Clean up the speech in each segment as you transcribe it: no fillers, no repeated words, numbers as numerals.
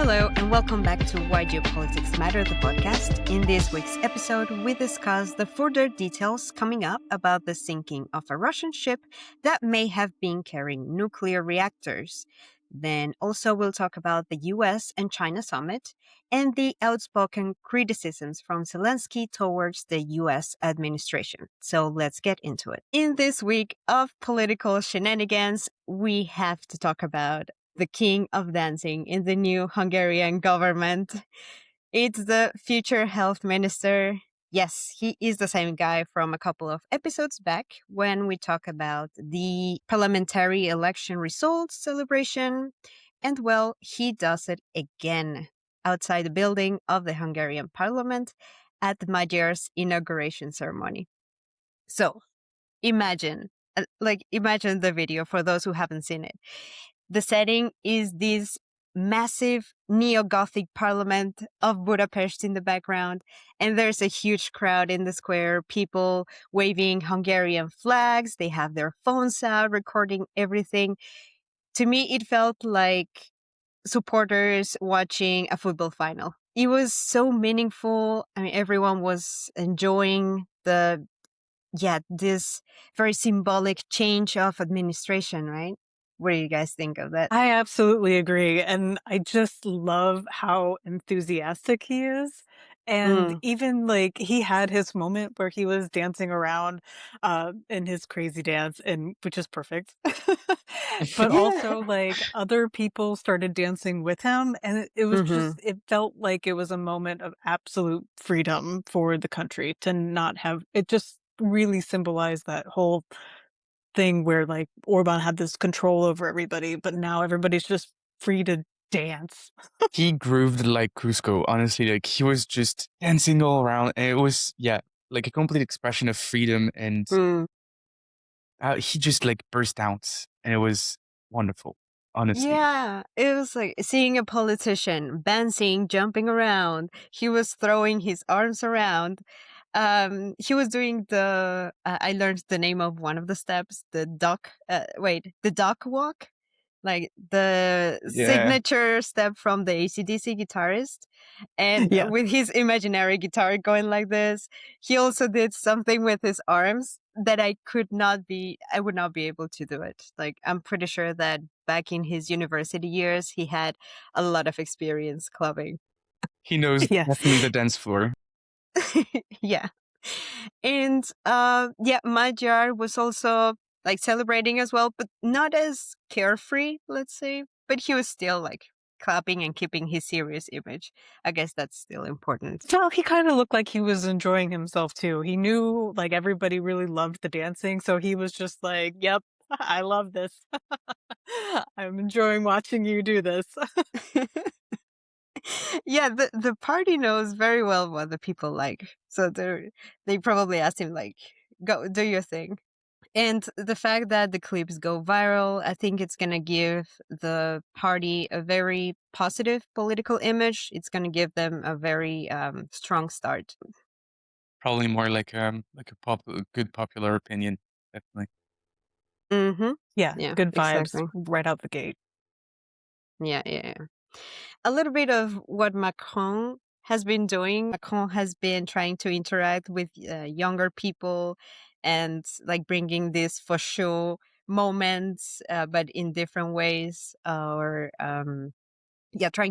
Hello, and welcome back to Why Geopolitics Matter, the podcast. In this week's episode, we discuss the further details coming up about the sinking of a Russian ship that may have been carrying nuclear reactors. Then also we'll talk about the US and China summit and the outspoken criticisms from Zelensky towards the US administration. So let's get into it. In this week of political shenanigans, we have to talk about the king of dancing in the new Hungarian government. It's the future health minister. Yes, he is the same guy from a couple of episodes back when we talk about the parliamentary election results celebration. And well, he does it again outside the building of the Hungarian parliament at Magyar's inauguration ceremony. So imagine the video for those who haven't seen it. The setting is this massive neo-Gothic parliament of Budapest in the background, and there's a huge crowd in the square, people waving Hungarian flags, they have their phones out, recording everything. To me, it felt like supporters watching a football final. It was so meaningful. I mean, everyone was enjoying this very symbolic change of administration, right? What do you guys think of that? I absolutely agree. And I just love how enthusiastic he is. And even like he had his moment where he was dancing around in his crazy dance, and which is perfect. But Yeah. also like other people started dancing with him, and it was hmm just it felt like it was a moment of absolute freedom for the country to not have it. Just really symbolized that whole thing where, like, Orban had this control over everybody, but now everybody's just free to dance. He grooved like Cusco, honestly. Like, he was just dancing all around. And it was, yeah, like a complete expression of freedom. And Mm. he just like burst out. And it was wonderful, honestly. Yeah, it was like seeing a politician dancing, jumping around. He was throwing his arms around. He was doing I learned the name of one of the steps, the duck walk. Like the Yeah. signature step from the AC/DC guitarist. And Yeah. with his imaginary guitar going like this, he also did something with his arms that I would not be able to do it. Like, I'm pretty sure that back in his university years, he had a lot of experience clubbing. He knows Yes. definitely the dance floor. Yeah. And Magyar was also like celebrating as well, but not as carefree, let's say. But he was still like clapping and keeping his serious image. I guess that's still important. Well, he kinda looked like he was enjoying himself too. He knew, like, everybody really loved the dancing, so he was just like, "Yep, I love this. I'm enjoying watching you do this." Yeah, the party knows very well what the people like. So they probably asked him like, go do your thing. And the fact that the clips go viral, I think it's going to give the party a very positive political image. It's going to give them a very strong start. Probably more like a good popular opinion. Definitely. Mm-hmm. Yeah, Yeah, good vibes exactly. right out the gate. Yeah. A little bit of what Macron has been doing. Macron has been trying to interact with younger people and like bringing this for show moments, but in different ways, trying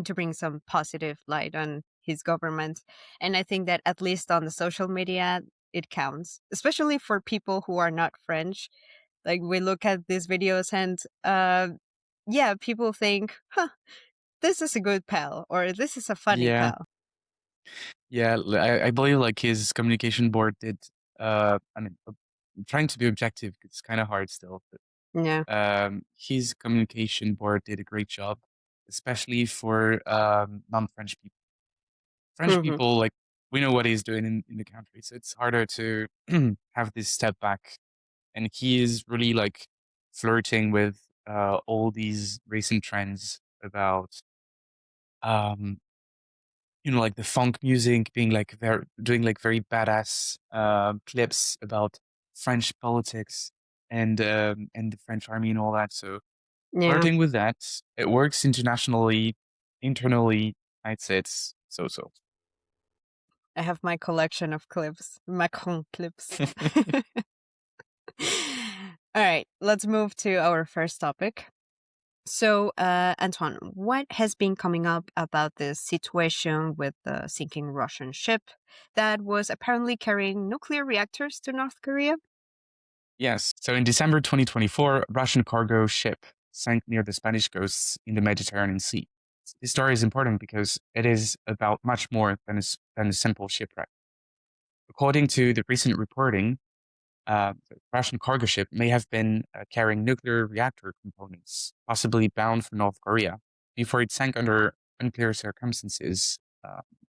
to bring some positive light on his government. And I think that at least on the social media, it counts, especially for people who are not French. Like, we look at these videos and, people think, huh, this is a good pal, or this is a funny Yeah. pal. Yeah. I believe like his communication board did, trying to be objective, it's kind of hard still. Yeah. His communication board did a great job, especially for non-French people. French hmm people, like, we know what he's doing in the country, so it's harder to have this step back. And he is really like flirting with all these recent trends about, um, like the funk music being like doing like very badass clips about French politics and the French army and all that. So Yeah. flirting with that, it works internationally internally, I'd say it's so-so. I have my collection of clips, Macron clips. All right, let's move to our first topic. So, Antoine, what has been coming up about this situation with the sinking Russian ship that was apparently carrying nuclear reactors to North Korea? Yes. So in December 2024, a Russian cargo ship sank near the Spanish coasts in the Mediterranean Sea. This story is important because it is about much more than a simple shipwreck. According to the recent reporting, the Russian cargo ship may have been carrying nuclear reactor components, possibly bound for North Korea, before it sank under unclear circumstances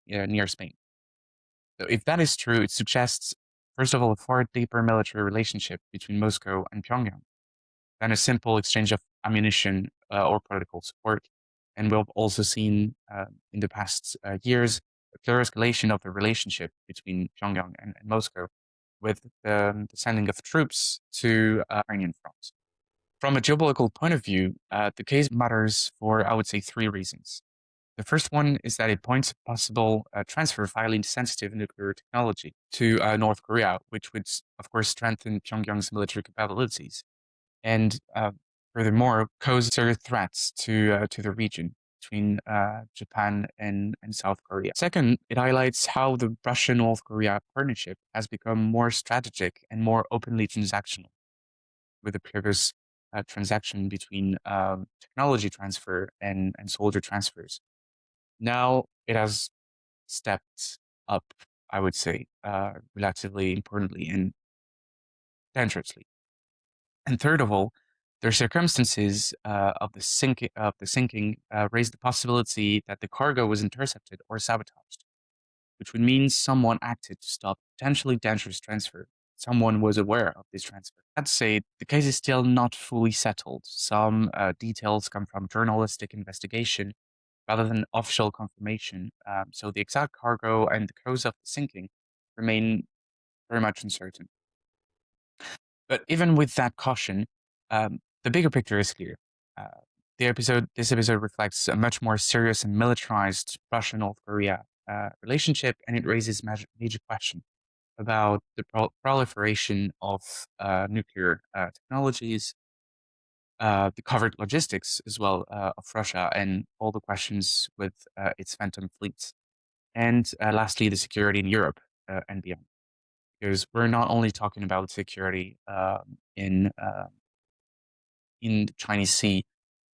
near Spain. So if that is true, it suggests, first of all, a far deeper military relationship between Moscow and Pyongyang than a simple exchange of ammunition or political support. And we've also seen in the past years a clear escalation of the relationship between Pyongyang and Moscow with the sending of troops to Ukrainian front. From a geopolitical point of view, the case matters for, I would say, three reasons. The first one is that it points to possible transfer of highly sensitive nuclear technology to North Korea, which would, of course, strengthen Pyongyang's military capabilities and furthermore pose serious threats to the region between Japan and South Korea. Second, it highlights how the Russia-North Korea partnership has become more strategic and more openly transactional, with the previous transaction between technology transfer and soldier transfers. Now it has stepped up, I would say, relatively importantly and dangerously. And third of all, the circumstances of the sinking raised the possibility that the cargo was intercepted or sabotaged, which would mean someone acted to stop potentially dangerous transfer. Someone was aware of this transfer. I'd say the case is still not fully settled. Some details come from journalistic investigation rather than official confirmation. So the exact cargo and the cause of the sinking remain very much uncertain. But even with that caution, the bigger picture is clear. This episode reflects a much more serious and militarized Russia-North Korea relationship, and it raises major question about the proliferation of nuclear technologies, the covert logistics as well of Russia, and all the questions with its phantom fleets, and lastly, the security in Europe and beyond. Because we're not only talking about security in the Chinese Sea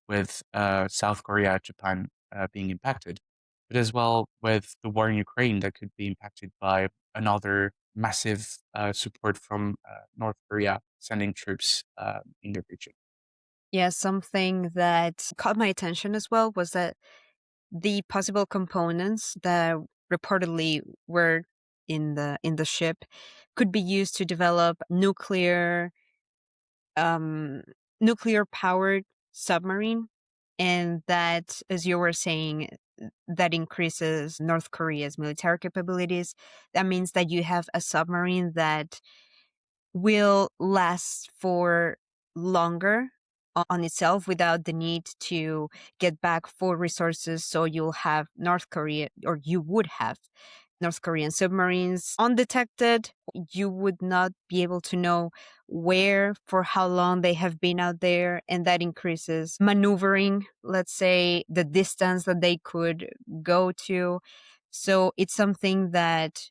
with South Korea, Japan being impacted, but as well with the war in Ukraine that could be impacted by another massive support from North Korea sending troops in the region. Yeah, something that caught my attention as well was that the possible components that reportedly were in the ship could be used to develop um, nuclear powered submarine, and that, as you were saying, that increases North Korea's military capabilities. That means that you have a submarine that will last for longer on itself without the need to get back for resources. So you'll have North Korea, or you would have North Korean submarines undetected. You would not be able to know where, for how long they have been out there. And that increases maneuvering, let's say, the distance that they could go to. So it's something that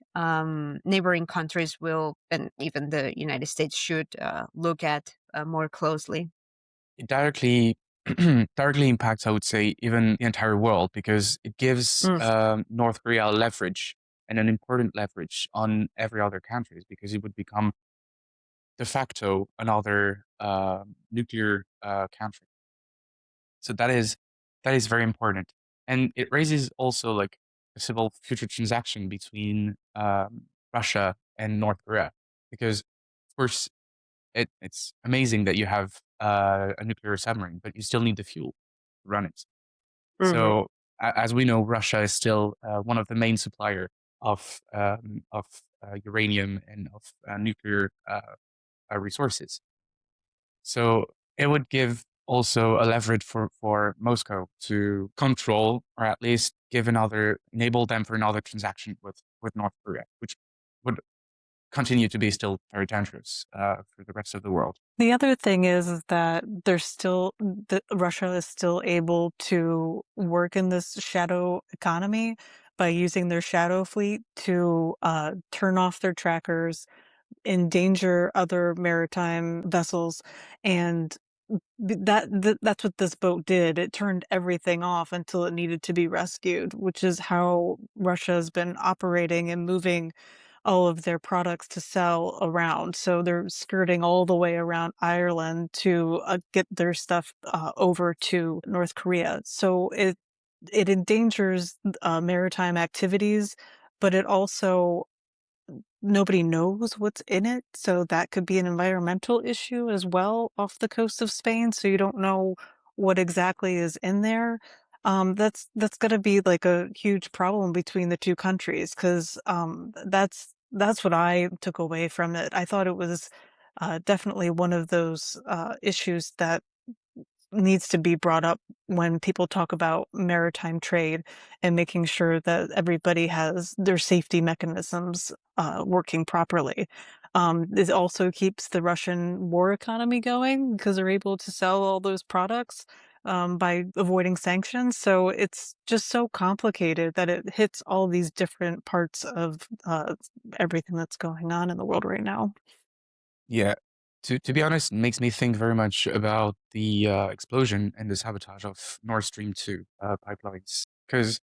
neighboring countries will, and even the United States should look at more closely. It directly directly impacts, I would say, even the entire world because it gives Mm. North Korea leverage and an important leverage on every other countries because it would become de facto another nuclear country. So that is very important, and it raises also like a possible future transaction between Russia and North Korea because, of course, it's amazing that you have a nuclear submarine, but you still need the fuel to run it. Mhm. So, as we know, Russia is still one of the main supplier of uranium and of nuclear resources. So it would give also a leverage for Moscow to control, or at least enable them for another transaction with North Korea, which would continue to be still very dangerous for the rest of the world. The other thing is that Russia is still able to work in this shadow economy by using their shadow fleet to turn off their trackers, endanger other maritime vessels, and that's what this boat did. It turned everything off until it needed to be rescued, which is how Russia has been operating and moving all of their products to sell around. So they're skirting all the way around Ireland to get their stuff over to North Korea. So it endangers maritime activities, but it also nobody knows what's in it, so that could be an environmental issue as well off the coast of Spain, so you don't know what exactly is in there. That's gonna be like a huge problem between the two countries 'cause, that's what I took away from it. I thought it was, definitely one of those, issues that needs to be brought up when people talk about maritime trade and making sure that everybody has their safety mechanisms working properly. This also keeps the Russian war economy going because they're able to sell all those products by avoiding sanctions. So it's just so complicated that it hits all these different parts of everything that's going on in the world right now. Yeah. To be honest, it makes me think very much about the explosion and the sabotage of Nord Stream 2 pipelines. Because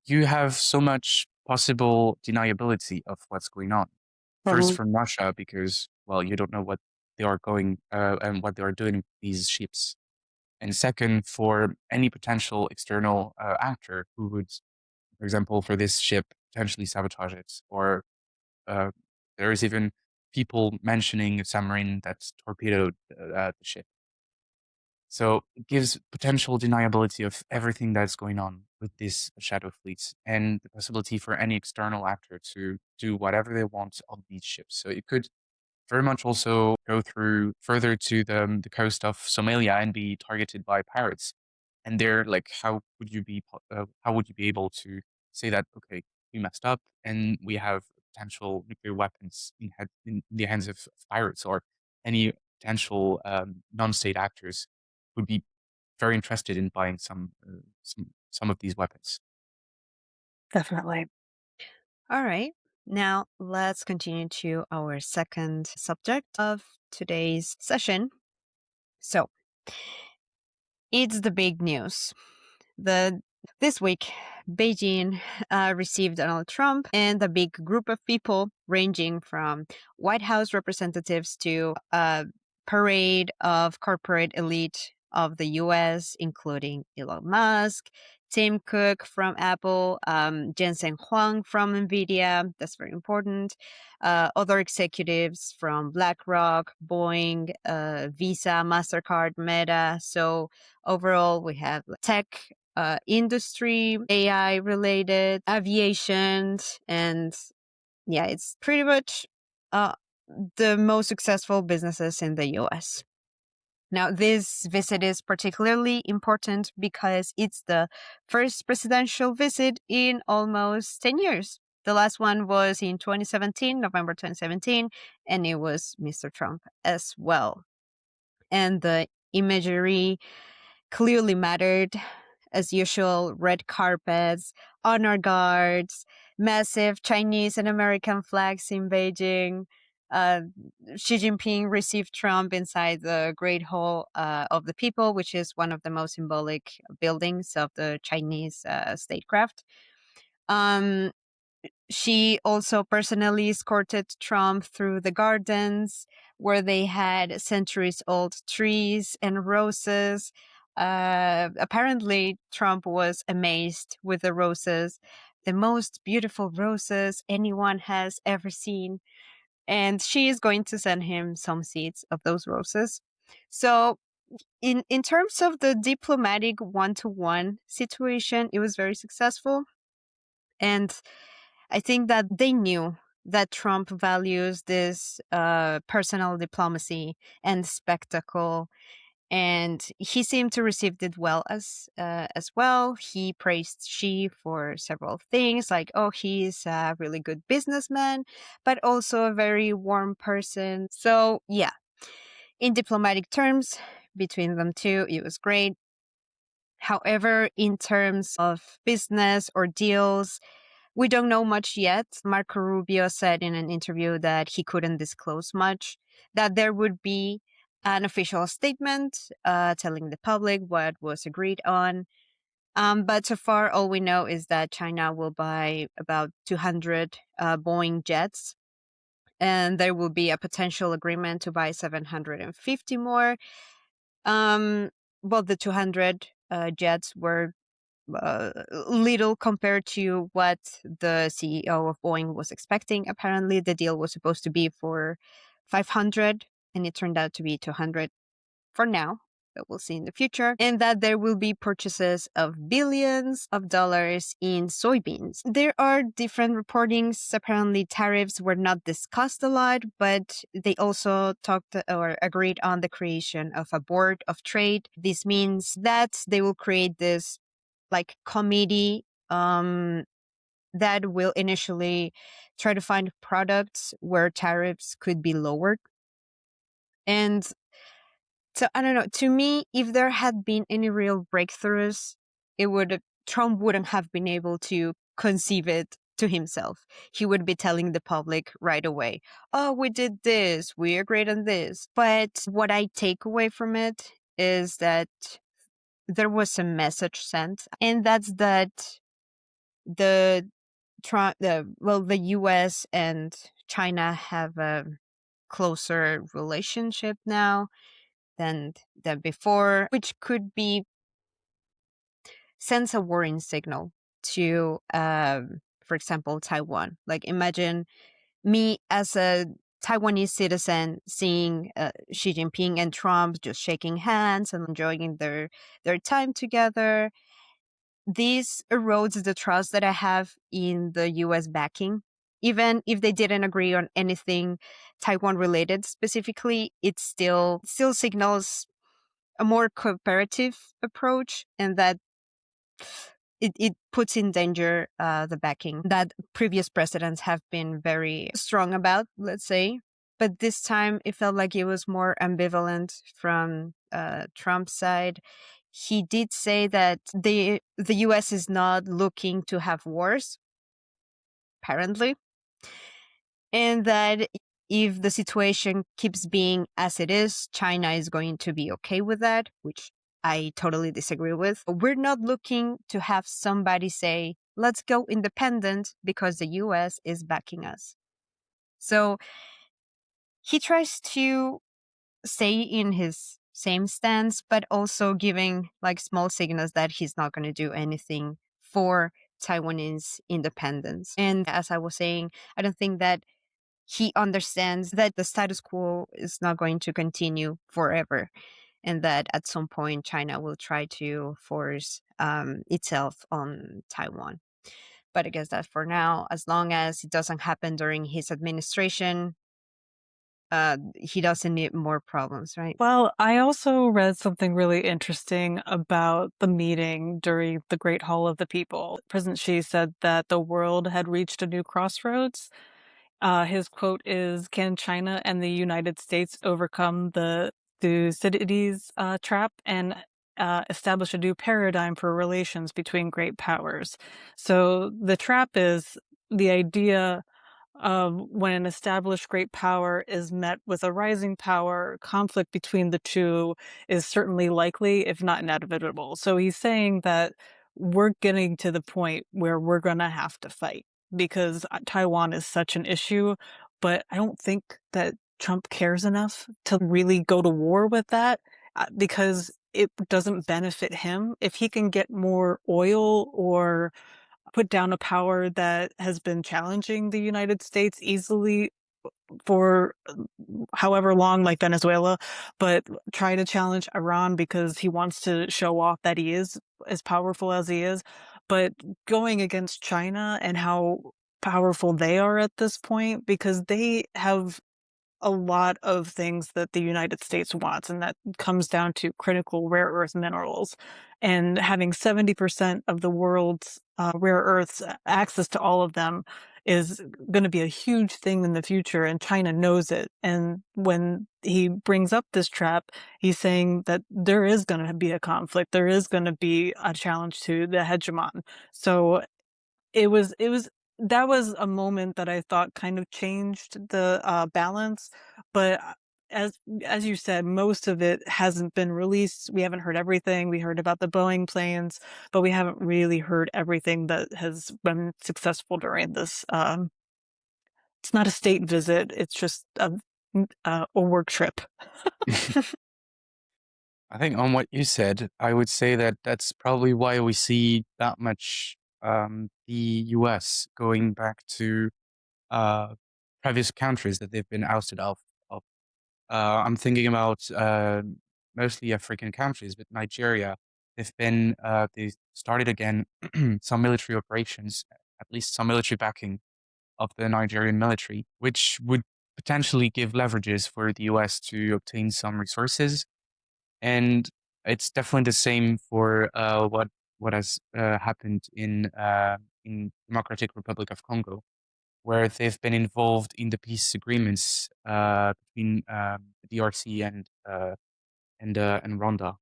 you have so much possible deniability of what's going on. First, Mhm. from Russia, because, well, you don't know what they are going and what they are doing with these ships. And second, for any potential external actor who would, for example, for this ship, potentially sabotage it, or uh, there is even people mentioning a submarine that's torpedoed the ship. So it gives potential deniability of everything that's going on with this shadow fleets and the possibility for any external actor to do whatever they want on these ships. So it could very much also go through further to the coast of Somalia and be targeted by pirates. And there, like, how would you be able to say that, okay, we messed up and we have potential nuclear weapons in the hands of pirates, or any potential non-state actors would be very interested in buying some of these weapons. Definitely. All right. Now let's continue to our second subject of today's session. So it's the big news. The This week, Beijing received Donald Trump and a big group of people, ranging from White House representatives to a parade of corporate elite of the U.S., including Elon Musk, Tim Cook from Apple, Jensen Huang from NVIDIA. That's very important. Other executives from BlackRock, Boeing, Visa, MasterCard, Meta. So overall, we have tech industry, AI related, aviation, and yeah, it's pretty much uh, the most successful businesses in the US. Now, this visit is particularly important because it's the first presidential visit in almost 10 years. The last one was in 2017, November 2017, and it was Mr. Trump as well. And the imagery clearly mattered. As usual, red carpets, honor guards, massive Chinese and American flags in Beijing. Uh, Xi Jinping received Trump inside the Great Hall of the People, which is one of the most symbolic buildings of the Chinese statecraft. Um, she also personally escorted Trump through the gardens where they had centuries old trees and roses. Apparently, Trump was amazed with the roses, the most beautiful roses anyone has ever seen. And she is going to send him some seeds of those roses. So, in terms of the diplomatic one-to-one situation, it was very successful. And I think that they knew that Trump values this personal diplomacy and spectacle. and he seemed to receive it well as well. He praised Xi for several things, like, oh, he's a really good businessman, but also a very warm person. So yeah, in diplomatic terms, between them two, it was great. However, in terms of business or deals, we don't know much yet. Marco Rubio said in an interview that he couldn't disclose much, that there would be an official statement telling the public what was agreed on. But so far, all we know is that China will buy about 200 Boeing jets, and there will be a potential agreement to buy 750 more. Well, the 200 jets were little compared to what the CEO of Boeing was expecting. Apparently, the deal was supposed to be for 500, and it turned out to be 200 for now. But we'll see in the future. And that there will be purchases of billions of dollars in soybeans. There are different reportings. Apparently, tariffs were not discussed a lot, but they also talked or agreed on the creation of a board of trade. This means that they will create this like committee that will initially try to find products where tariffs could be lowered. And so I don't know, to me, if there had been any real breakthroughs, Trump wouldn't have been able to conceive it to himself. He would be telling the public right away, oh, we did this, we agreed on this. But what I take away from it is that there was a message sent, and that's that the the US and China have a closer relationship now than before, which could be sends a warning signal to for example, Taiwan. Like, imagine me as a Taiwanese citizen seeing Xi Jinping and Trump just shaking hands and enjoying their time together. This erodes the trust that I have in the US backing. Even if they didn't agree on anything Taiwan related specifically, it still signals a more cooperative approach, and that it puts in danger the backing that previous presidents have been very strong about, let's say. But this time it felt like it was more ambivalent from Trump's side. He did say that the US is not looking to have wars, apparently, and that if the situation keeps being as it is, China is going to be okay with that, which I totally disagree with. We're not looking to have somebody say, let's go independent because the US is backing us. So he tries to stay in his same stance, but also giving like small signals that he's not going to do anything for Taiwanese independence. And as I was saying, I don't think that he understands that the status quo is not going to continue forever, and that at some point China will try to force itself on Taiwan. But I guess that for now, as long as it doesn't happen during his administration, he doesn't need more problems, right? Well, I also read something really interesting about the meeting during the Great Hall of the People. President Xi said that the world had reached a new crossroads. His quote is, "Can China and the United States overcome the Thucydides trap and establish a new paradigm for relations between great powers?" So the trap is the idea when an established great power is met with a rising power, conflict between the two is certainly likely, if not inevitable. So he's saying that we're getting to the point where we're going to have to fight because Taiwan is such an issue. But I don't think that Trump cares enough to really go to war with that because it doesn't benefit him. If he can get more oil or put down a power that has been challenging the United States easily for however long, like Venezuela, but try to challenge Iran because he wants to show off that he is as powerful as he is. But going against China and how powerful they are at this point, because they have a lot of things that the United States wants, and that comes down to critical rare earth minerals. And having 70% of the world's rare earths, access to all of them, is going to be a huge thing in the future, and China knows it. And when he brings up this trap, he's saying that there is going to be a conflict, there is going to be a challenge to the hegemon. So it was that was a moment that I thought kind of changed the, balance, but, as as you said, most of it hasn't been released. We haven't heard everything. We heard about the Boeing planes, but we haven't really heard everything that has been successful during this, it's not a state visit, it's just a work trip. I think on what you said, I would say that that's probably why we see that much the US going back to uh, previous countries that they've been ousted of. I'm thinking about mostly African countries, but Nigeria, they started again some military operations, at least some military backing of the Nigerian military, which would potentially give leverages for the US to obtain some resources. And it's definitely the same for what has happened in Democratic Republic of Congo, where they've been involved in the peace agreements between the DRC and Rwanda.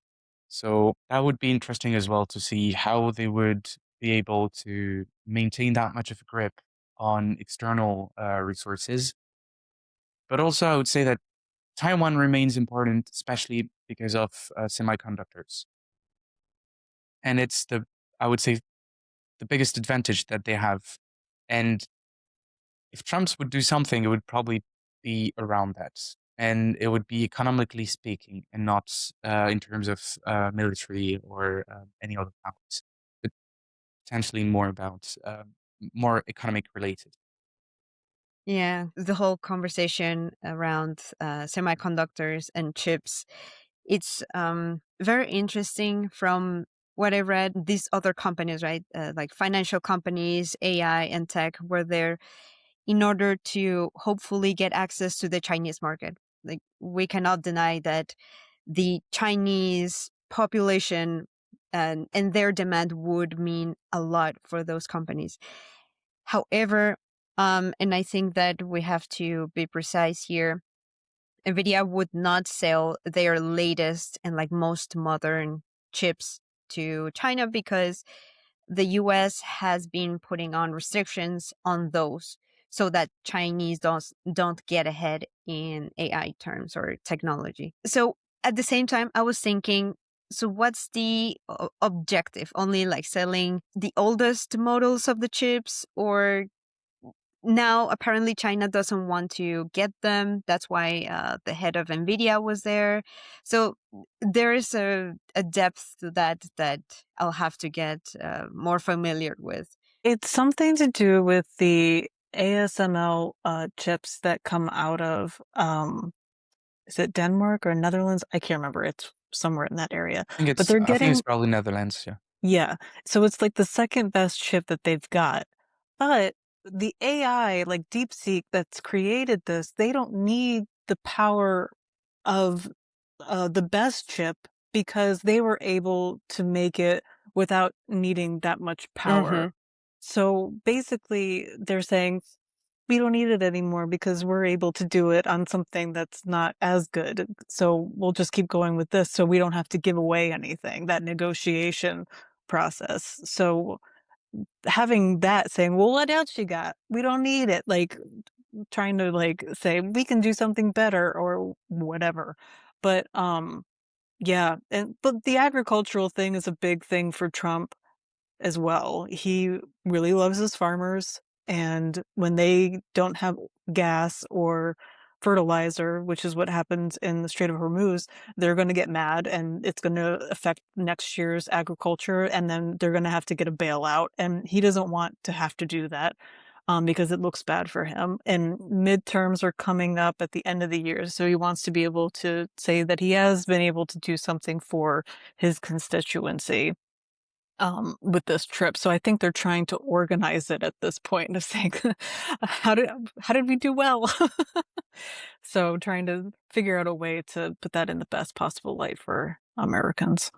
So that would be interesting as well to see how they would be able to maintain that much of a grip on external resources. But also, I would say that Taiwan remains important, especially because of semiconductors, and it's the I would say the biggest advantage that they have. And if Trump's would do something, it would probably be around that. And it would be economically speaking and not in terms of military or any other powers, but potentially more about more economic related. Yeah, the whole conversation around semiconductors and chips, it's very interesting from what I read. These other companies, right, like financial companies, AI and tech, were there in order to hopefully get access to the Chinese market. Like, we cannot deny that the Chinese population and their demand would mean a lot for those companies. However, and I think that we have to be precise here, NVIDIA would not sell their latest and like most modern chips to China because the US has been putting on restrictions on those so that Chinese don't get ahead in AI terms or technology. So at the same time, I was thinking, so what's the objective? Only like selling the oldest models of the chips, or now apparently China doesn't want to get them. That's why the head of NVIDIA was there. So there is a depth to that I'll have to get more familiar with. It's something to do with the ASML chips that come out of is it Denmark or Netherlands? I can't remember. It's somewhere in that area. But they're I think it's getting, probably Netherlands. Yeah. yeah. So it's like the second best chip that they've got. But the AI, like DeepSeek, that's created this, they don't need the power of the best chip because they were able to make it without needing that much power. Mm-hmm. So basically, they're saying we don't need it anymore because we're able to do it on something that's not as good. So we'll just keep going with this so we don't have to give away anything, that negotiation process. So having that saying, well, what else you got? We don't need it. Like trying to like say we can do something better or whatever. But yeah, and but the agricultural thing is a big thing for Trump as well. He really loves his farmers, and when they don't have gas or fertilizer, which is what happens in the Strait of Hormuz, they're going to get mad and it's going to affect next year's agriculture, and then they're going to have to get a bailout. And he doesn't want to have to do that because it looks bad for him. And midterms are coming up at the end of the year. So he wants to be able to say that he has been able to do something for his constituency. with this trip. So I think they're trying to organize it at this point of saying, how did how did we do well? So trying to figure out a way to put that in the best possible light for Americans.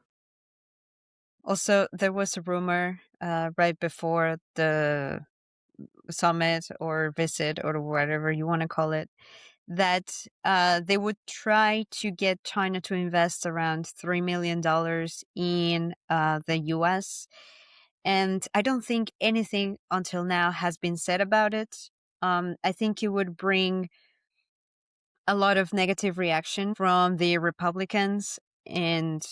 Also, there was a rumor right before the summit or visit or whatever you want to call it that they would try to get China to invest around $3 million in the US. And I don't think anything until now has been said about it. I think it would bring a lot of negative reaction from the Republicans. And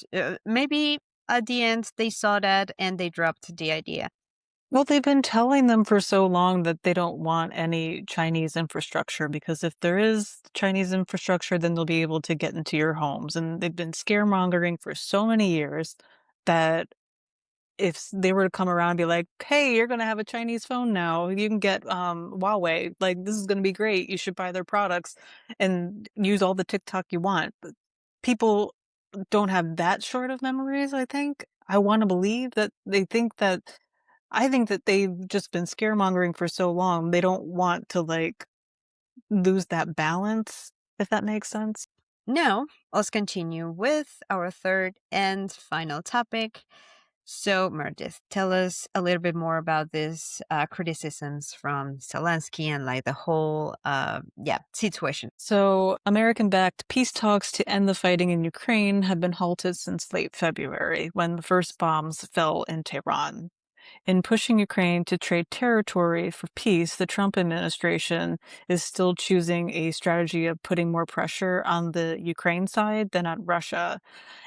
maybe at the end they saw that and they dropped the idea. Well, they've been telling them for so long that they don't want any Chinese infrastructure because if there is Chinese infrastructure, then they'll be able to get into your homes. And they've been scaremongering for so many years that if they were to come around and be like, "Hey, you're gonna have a Chinese phone now. You can get Huawei. Like this is gonna be great. You should buy their products and use all the TikTok you want." But people don't have that short of memories, I think. I want to believe that they think that I think that they've just been scaremongering for so long, they don't want to, like, lose that balance, if that makes sense. Now, let's continue with our third and final topic. So, Meredith, tell us a little bit more about these criticisms from Zelensky and like the whole, situation. So, American-backed peace talks to end the fighting in Ukraine have been halted since late February, when the first bombs fell in Tehran. In pushing Ukraine to trade territory for peace, the Trump administration is still choosing a strategy of putting more pressure on the Ukraine side than on Russia.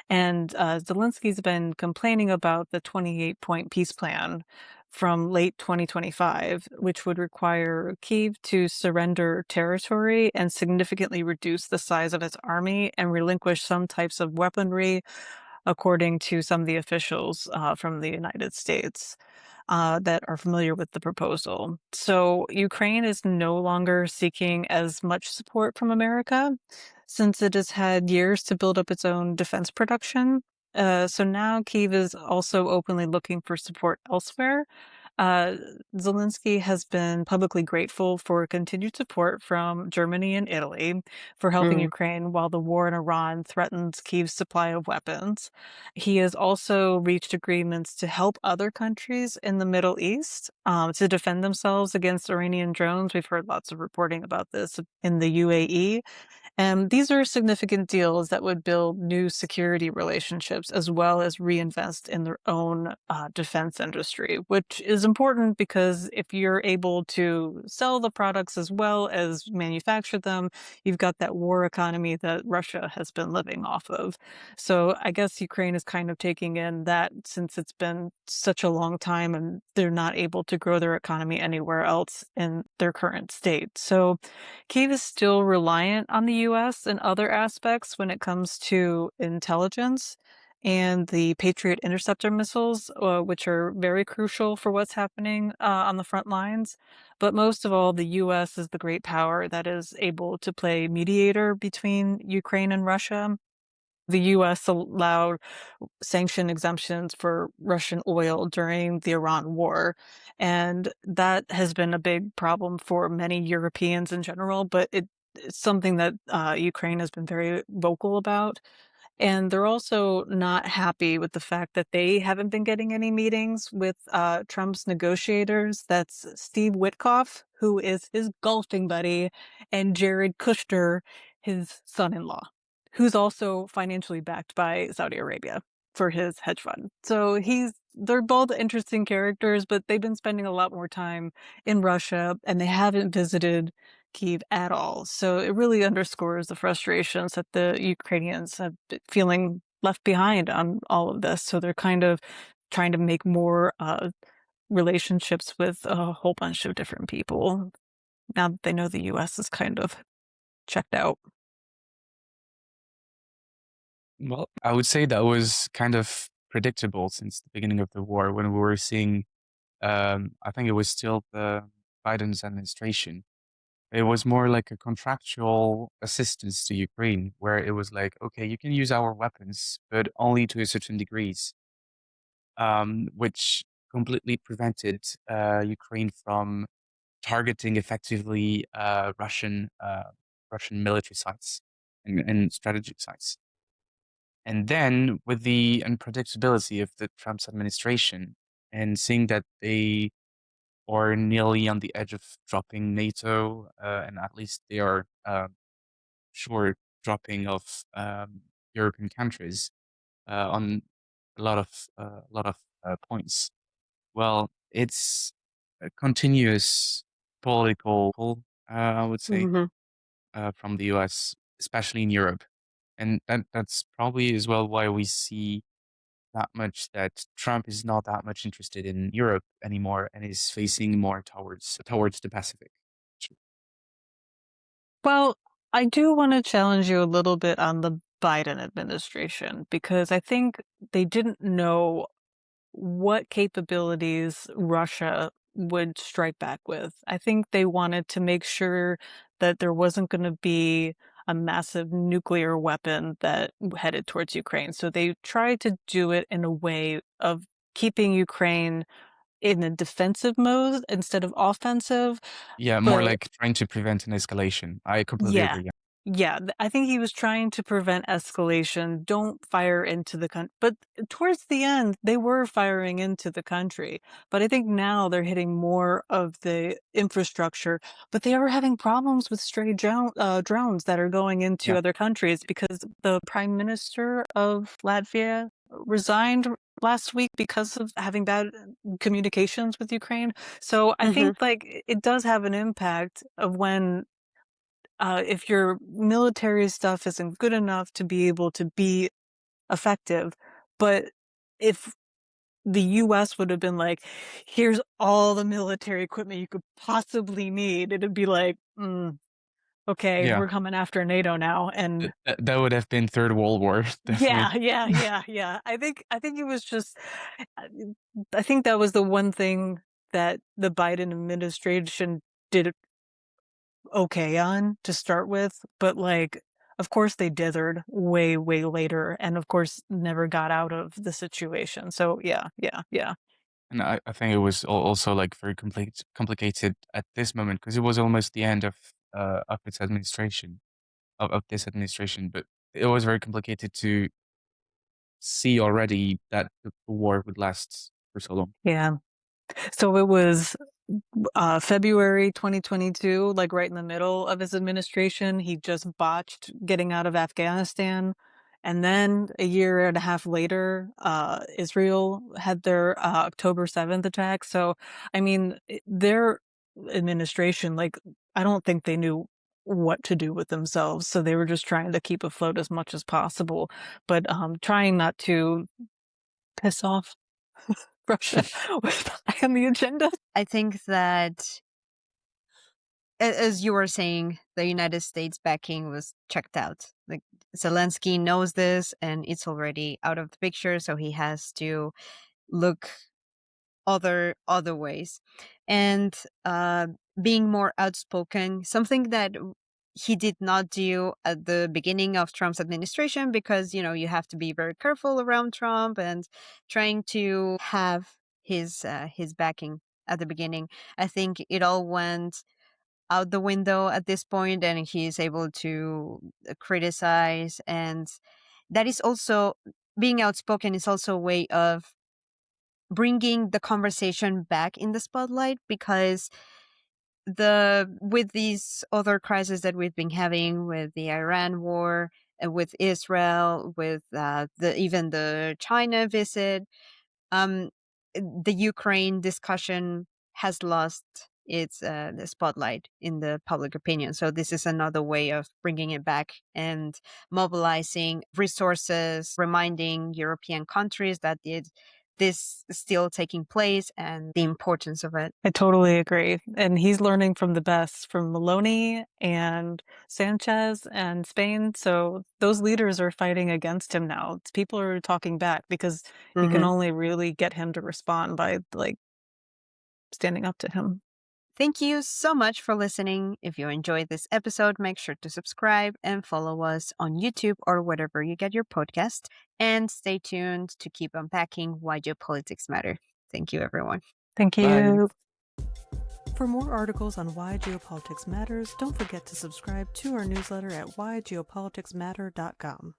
And Zelensky's been complaining about the 28-point peace plan from late 2025, which would require Kyiv to surrender territory and significantly reduce the size of its army and relinquish some types of weaponry, according to some of the officials from the United States that are familiar with the proposal. So Ukraine is no longer seeking as much support from America since it has had years to build up its own defense production. So now Kyiv is also openly looking for support elsewhere. Uh, Zelensky has been publicly grateful for continued support from Germany and Italy for helping Mm. Ukraine while the war in Iran threatens Kyiv's supply of weapons. He has also reached agreements to help other countries in the Middle East to defend themselves against Iranian drones. We've heard lots of reporting about this in the UAE. And these are significant deals that would build new security relationships as well as reinvest in their own defense industry, which is important because if you're able to sell the products as well as manufacture them, you've got that war economy that Russia has been living off of. So I guess Ukraine is kind of taking in that since it's been such a long time and they're not able to grow their economy anywhere else in their current state. So Kyiv is still reliant on the US in other aspects when it comes to intelligence and the Patriot interceptor missiles, which are very crucial for what's happening on the front lines. But most of all, the US is the great power that is able to play mediator between Ukraine and Russia. The US allowed sanction exemptions for Russian oil during the Iran war. And that has been a big problem for many Europeans in general, but it's something that Ukraine has been very vocal about. And they're also not happy with the fact that they haven't been getting any meetings with Trump's negotiators. That's Steve Witkoff, who is his golfing buddy, and Jared Kushner, his son in law, who's also financially backed by Saudi Arabia for his hedge fund. So they're both interesting characters, but they've been spending a lot more time in Russia and they haven't visited Kyiv at all. So it really underscores the frustrations that the Ukrainians have been feeling left behind on all of this. So they're kind of trying to make more relationships with a whole bunch of different people now that they know the US is kind of checked out. Well, I would say that was kind of predictable since the beginning of the war when we were seeing, I think it was still the Biden's administration. It was more like a contractual assistance to Ukraine, where it was like, okay, you can use our weapons, but only to a certain degrees. which completely prevented Ukraine from targeting effectively Russian military sites and strategic sites. And then with the unpredictability of the Trump's administration and seeing that they are nearly on the edge of dropping NATO, and at least they are sure dropping of European countries on a lot of points. Well, it's a continuous political, I would say, Hmm. from the US, especially in Europe. And that's probably as well why we see that much that Trump is not that much interested in Europe anymore and is facing more towards the Pacific. Well, I do want to challenge you a little bit on the Biden administration because I think they didn't know what capabilities Russia would strike back with. I think they wanted to make sure that there wasn't going to be a massive nuclear weapon that headed towards Ukraine. So they tried to do it in a way of keeping Ukraine in a defensive mode instead of offensive. Yeah, more But like trying to prevent an escalation. I completely yeah. agree. Yeah, I think he was trying to prevent escalation, don't fire into the country. But towards the end, they were firing into the country. But I think now they're hitting more of the infrastructure, but they are having problems with stray drones that are going into Yeah. other countries because the prime minister of Latvia resigned last week because of having bad communications with Ukraine. So I Hmm. think like it does have an impact of when if your military stuff isn't good enough to be able to be effective, but if the US would have been like, "Here's all the military equipment you could possibly need," it'd be like, "Mm, okay, Yeah. we're coming after NATO now." And That would have been Third World War, definitely. yeah. I think it was just I I think that was the one thing that the Biden administration did okay on to start with, but, like, of course, they dithered way, way later and, of course, never got out of the situation. So, yeah. And I think it was also like very complicated at this moment because it was almost the end of its administration of this administration, but it was very complicated to see already that the war would last for so long. Yeah. So it was February 2022, like right in the middle of his administration, he just botched getting out of Afghanistan. And then a year and a half later, Israel had their October 7th attack. So, I mean, their administration, like, I don't think they knew what to do with themselves. So they were just trying to keep afloat as much as possible, but trying not to piss off Russia was high on the agenda. I think that, as you were saying, the United States backing was checked out. Like, Zelensky knows this, and it's already out of the picture, so he has to look other ways, and being more outspoken, something that he did not do at the beginning of Trump's administration, because you have to be very careful around Trump and trying to have his backing at the beginning. I think it all went out the window at this point, and he's able to criticize, and that is also, being outspoken is also a way of bringing the conversation back in the spotlight, because with these other crises that we've been having, with the Iran war, with Israel, with the even the China visit, um, the Ukraine discussion has lost its the spotlight in the public opinion. So this is another way of bringing it back and mobilizing resources, reminding European countries that this is still taking place and the importance of it. I totally agree. And he's learning from the best, from Maloney and Sanchez and Spain. So those leaders are fighting against him now. People are talking back because you can Hmm. only really get him to respond by like standing up to him. Thank you so much for listening. If you enjoyed this episode, make sure to subscribe and follow us on YouTube or wherever you get your podcast. And stay tuned to keep unpacking why geopolitics matter. Thank you, everyone. Thank Bye. you. For more articles on why geopolitics matters, don't forget to subscribe to our newsletter at whygeopoliticsmatter.com.